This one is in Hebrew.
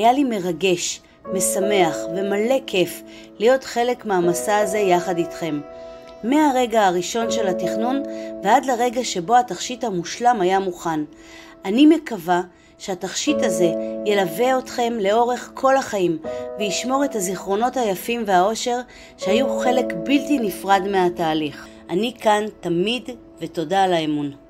היה לי מרגש, משמח ומלא כיף להיות חלק מהמסע הזה יחד איתכם. מהרגע הראשון של התכנון ועד לרגע שבו התכשיט המושלם היה מוכן. אני מקווה שהתכשיט הזה ילווה אתכם לאורך כל החיים וישמור את הזיכרונות היפים והאושר שהיו חלק בלתי נפרד מהתהליך. אני כאן תמיד ותודה על האמון.